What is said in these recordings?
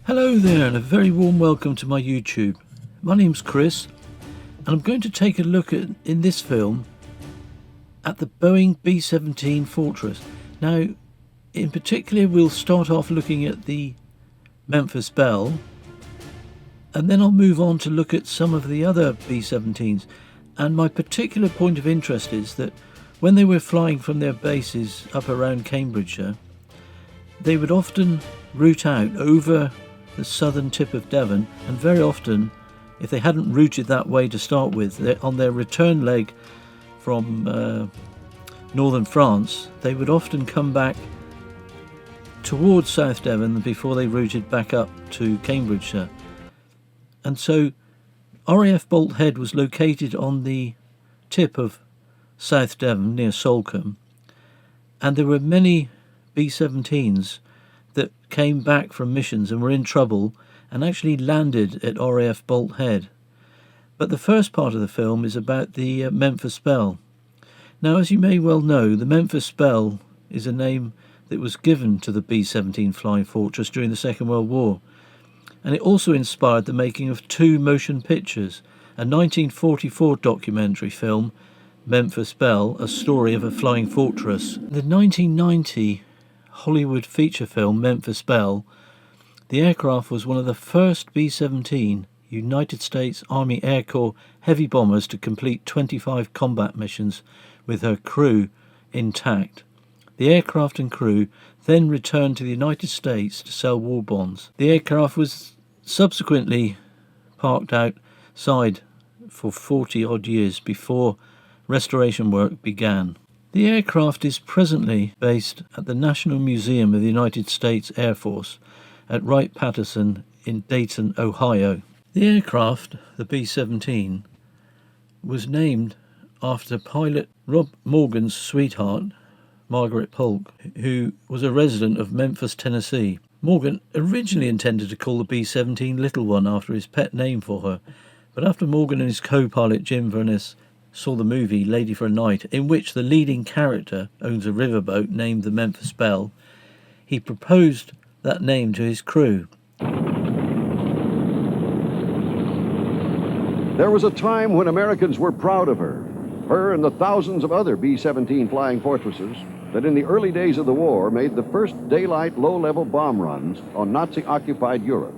Hello there, and a very warm welcome to my YouTube. My name's Chris, and I'm going to take a look at, in this film, at the Boeing B-17 Fortress. Now, in particular, we'll start off looking at the Memphis Belle, and then I'll move on to look at some of the other B-17s. And my particular point of interest is that when they were flying from their bases up around Cambridgeshire, they would often route out over the southern tip of Devon, and very often, if they hadn't routed that way to start with, on their return leg from northern France, they would often come back towards South Devon before they routed back up to Cambridgeshire. And so RAF Bolt Head was located on the tip of South Devon near Salcombe, and there were many B-17s that came back from missions and were in trouble and actually landed at RAF Bolt Head. But the first part of the film is about the Memphis Belle. Now, as you may well know, the Memphis Belle is a name that was given to the B-17 Flying Fortress during the Second World War, and it also inspired the making of two motion pictures, a 1944 documentary film, Memphis Belle, A Story of a Flying Fortress. The 1990 Hollywood feature film Memphis Belle, the aircraft was one of the first B-17 United States Army Air Corps heavy bombers to complete 25 combat missions with her crew intact. The aircraft and crew then returned to the United States to sell war bonds. The aircraft was subsequently parked outside for 40 odd years before restoration work began. The aircraft is presently based at the National Museum of the United States Air Force at Wright-Patterson in Dayton, Ohio. The aircraft, the B-17, was named after pilot Rob Morgan's sweetheart, Margaret Polk, who was a resident of Memphis, Tennessee. Morgan originally intended to call the B-17 Little One after his pet name for her, but after Morgan and his co-pilot Jim Verness saw the movie Lady for a Night, in which the leading character owns a riverboat named the Memphis Belle, he proposed that name to his crew. There was a time when Americans were proud of her and the thousands of other B-17 Flying Fortresses that in the early days of the war made the first daylight low-level bomb runs on Nazi-occupied Europe.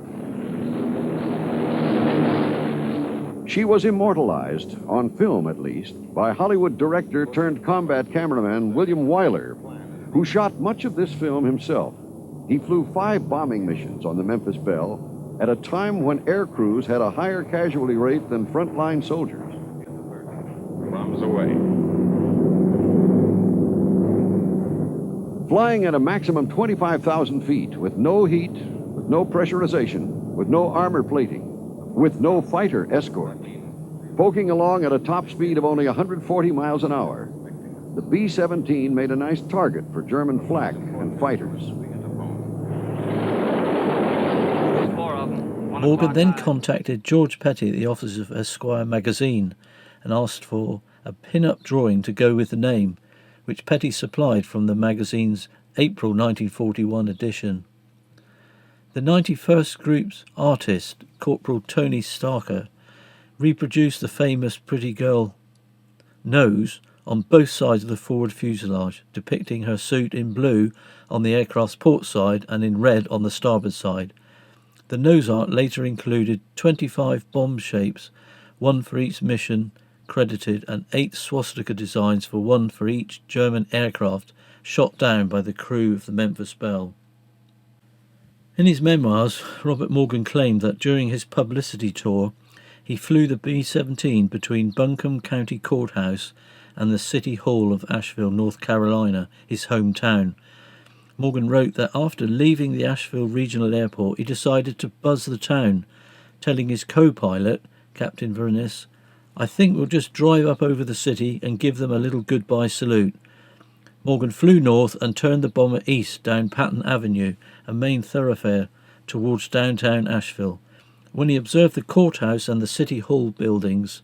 She was immortalized, on film at least, by Hollywood director turned combat cameraman William Wyler, who shot much of this film himself. He flew 5 bombing missions on the Memphis Belle at a time when air crews had a higher casualty rate than frontline soldiers. Bombs away. Flying at a maximum 25,000 feet with no heat, with no pressurization, with no armor plating, with no fighter escort, poking along at a top speed of only 140 miles an hour, the B-17 made a nice target for German flak and fighters. Morgan then contacted George Petty at the office of Esquire magazine and asked for a pin-up drawing to go with the name, which Petty supplied from the magazine's April 1941 edition. The 91st Group's artist, Corporal Tony Starker, reproduced the famous Pretty Girl nose on both sides of the forward fuselage, depicting her suit in blue on the aircraft's port side and in red on the starboard side. The nose art later included 25 bomb shapes, one for each mission credited, and 8 swastika designs, for one for each German aircraft shot down by the crew of the Memphis Belle. In his memoirs, Robert Morgan claimed that during his publicity tour, he flew the B-17 between Buncombe County Courthouse and the City Hall of Asheville, North Carolina, his hometown. Morgan wrote that after leaving the Asheville Regional Airport, he decided to buzz the town, telling his co-pilot, Captain Verness, "I think we'll just drive up over the city and give them a little goodbye salute." Morgan flew north and turned the bomber east down Patton Avenue, a main thoroughfare, towards downtown Asheville. When he observed the courthouse and the City Hall buildings,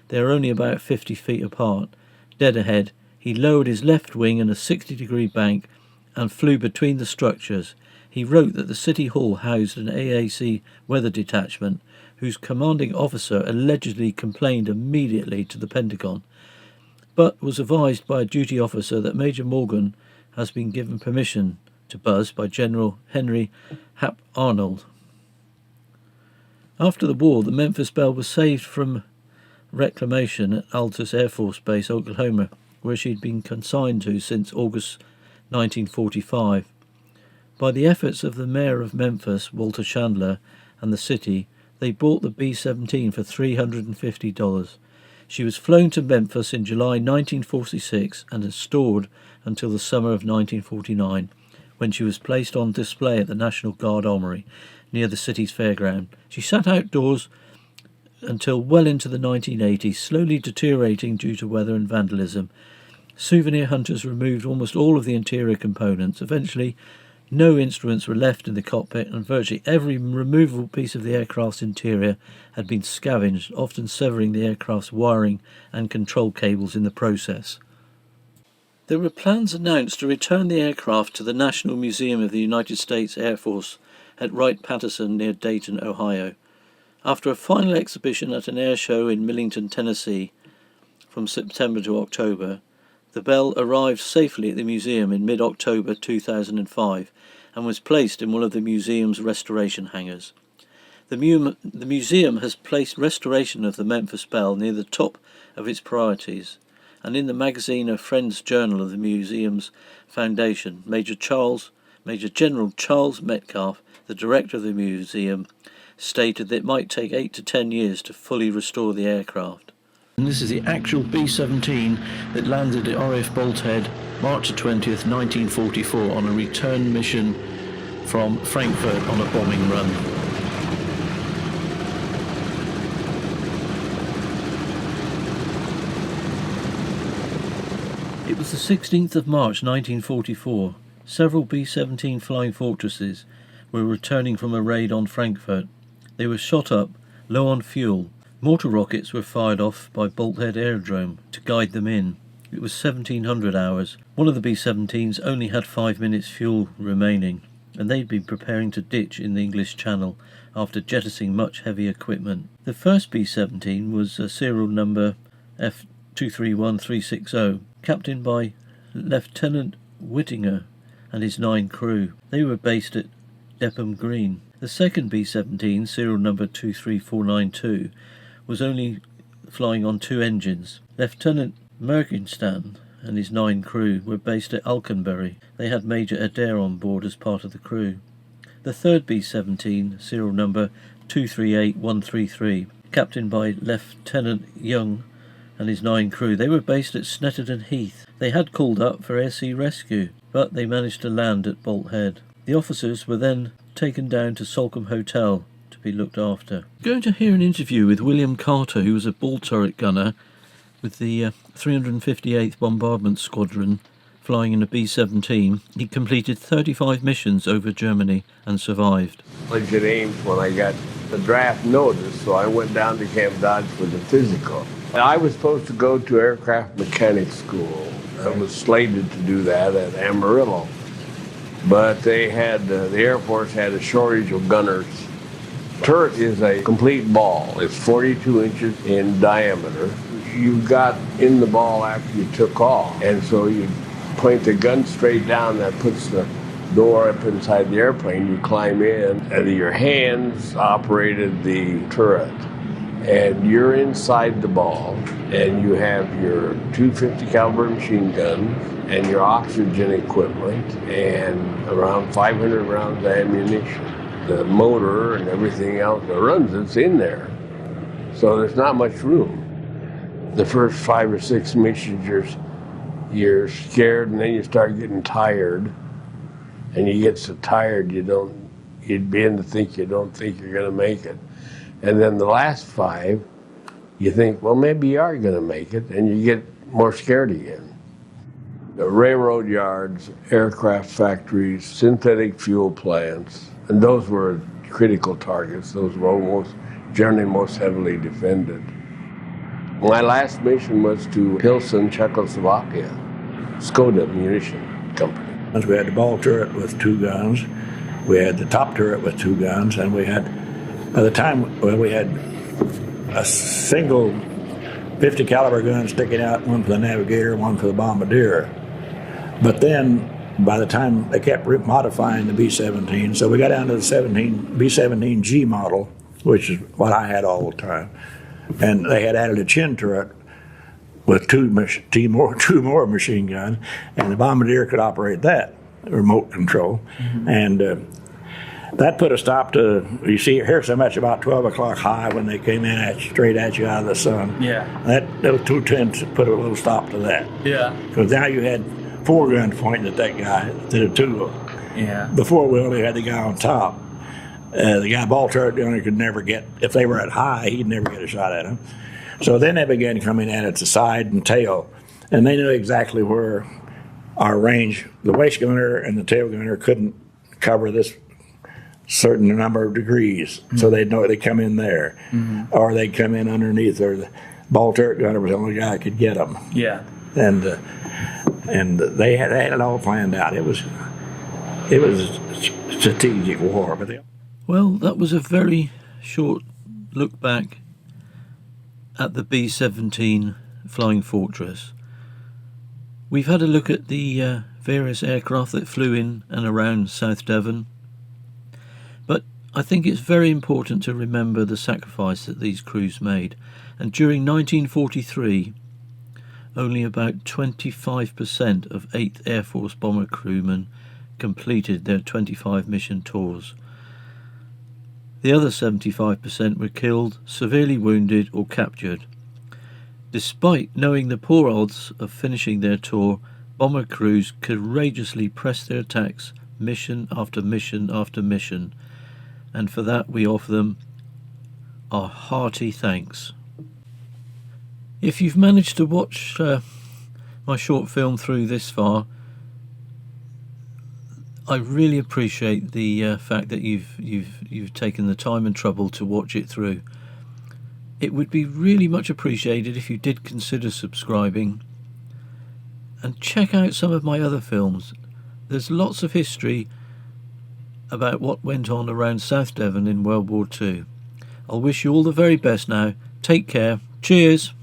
they are only about 50 feet apart, dead ahead, he lowered his left wing in a 60-degree bank and flew between the structures. He he wrote that the City Hall housed an AAC weather detachment whose commanding officer allegedly complained immediately to the Pentagon, but was advised by a duty officer that Major Morgan has been given permission to buzz by General Henry Hap Arnold. After the war, the Memphis Belle was saved from reclamation at Altus Air Force Base, Oklahoma, where she'd been consigned to since August 1945. By the efforts of the mayor of Memphis, Walter Chandler, and the city, they bought the B-17 for $350. She was flown to Memphis in July 1946 and is stored until the summer of 1949, when she was placed on display at the National Guard Armory near the city's fairground. She sat outdoors until well into the 1980s, slowly deteriorating due to weather and vandalism. Souvenir hunters removed almost all of the interior components. Eventually, no instruments were left in the cockpit, and virtually every removable piece of the aircraft's interior had been scavenged, often severing the aircraft's wiring and control cables in the process. There were plans announced to return the aircraft to the National Museum of the United States Air Force at Wright-Patterson near Dayton, Ohio. After a final exhibition at an air show in Millington, Tennessee, from September to October, the Belle arrived safely at the museum in mid-October 2005 and was placed in one of the museum's restoration hangars. The museum has placed restoration of the Memphis Belle near the top of its priorities, and in the magazine A Friend's Journal of the museum's foundation, Major General Charles Metcalf, the director of the museum, stated that it might take 8 to 10 years to fully restore the aircraft. And this is the actual B-17 that landed at RAF Bolthead March 20th, 1944 on a return mission from Frankfurt on a bombing run. It was the 16th of March 1944. Several B-17 Flying Fortresses were returning from a raid on Frankfurt. They were shot up, low on fuel. Mortar rockets were fired off by Bolthead Aerodrome to guide them in. It was 1700 hours. One of the B-17s only had 5 minutes fuel remaining, and they'd been preparing to ditch in the English Channel after jettisoning much heavy equipment. The first B-17 was serial number F231360, captained by Lieutenant Whittinger and his 9 crew. They were based at Depham Green. The second B-17, serial number 23492, was only flying on 2 engines. Lieutenant Mergenstan and his 9 crew were based at Alconbury. They had Major Adair on board as part of the crew. The third B-17, serial number 238133, captained by Lieutenant Young and his 9 crew, they were based at Snetterton Heath. They had called up for air-sea rescue, but they managed to land at Bolthead. The officers were then taken down to Salcombe Hotel to be looked after. We're going to hear an interview with William Carter, who was a ball turret gunner with the 358th Bombardment Squadron flying in a B-17. He completed 35 missions over Germany and survived. I was at Ames when I got the draft notice, so I went down to Camp Dodge for the physical. I was supposed to go to aircraft mechanic school. I was slated to do that at Amarillo. But they had, the Air Force had a shortage of gunners. Turret is a complete ball. It's 42 inches in diameter. You got in the ball after you took off. And so you point the gun straight down, that puts the door up inside the airplane. You climb in, and your hands operated the turret. And you're inside the ball, and you have your 250 caliber machine guns, and your oxygen equipment, and around 500 rounds of ammunition. The motor and everything else that runs it's in there. So there's not much room. The first 5 or 6 missions, you're scared, and then you start getting tired. And you get so tired you begin to think you don't think you're gonna make it. And then the last 5, you think, well, maybe you are gonna make it, and you get more scared again. The railroad yards, aircraft factories, synthetic fuel plants, and those were critical targets. Those were generally most heavily defended. My last mission was to Pilsen, Czechoslovakia, Skoda Munition Company. We had the ball turret with 2 guns, We had the top turret with 2 guns, and we had, by the time, well, we had a single 50 caliber gun sticking out, one for the navigator, one for the bombardier. But then, by the time they kept modifying the B-17, so we got down to the B-17G model, which is what I had all the time. And they had added a chin turret with two more machine guns, and the bombardier could operate that, remote control. Mm-hmm. And that put a stop to, you see here so much about 12 o'clock high when they came in straight at you out of the sun. Yeah. Those 2 tents put a little stop to that. Yeah. Because now you had 4 guns pointing at that guy instead of 2. Yeah. Before we only had the guy on top. The guy ball turret gunner could never get, if they were at high, he'd never get a shot at him. So then they began coming in at the side and tail, and they knew exactly where our range, the waist gunner and the tail gunner couldn't cover this certain number of degrees, mm-hmm. So they'd know they'd come in there, mm-hmm. or they'd come in underneath, or the ball turret gunner was the only guy that could get them. Yeah. And they had it all planned out. It was a strategic war, but well, that was a very short look back at the B-17 Flying Fortress. We've had a look at the various aircraft that flew in and around South Devon, but I think it's very important to remember the sacrifice that these crews made. And during 1943, only about 25% of 8th Air Force bomber crewmen completed their 25 mission tours. The other 75% were killed, severely wounded or captured. Despite knowing the poor odds of finishing their tour, bomber crews courageously pressed their attacks mission after mission after mission, and for that we offer them our hearty thanks. If you've managed to watch my short film through this far, I really appreciate the fact that you've taken the time and trouble to watch it through. It would be really much appreciated if you did consider subscribing and check out some of my other films. There's lots of history about what went on around South Devon in World War II. I'll wish you all the very best now. Take care. Cheers.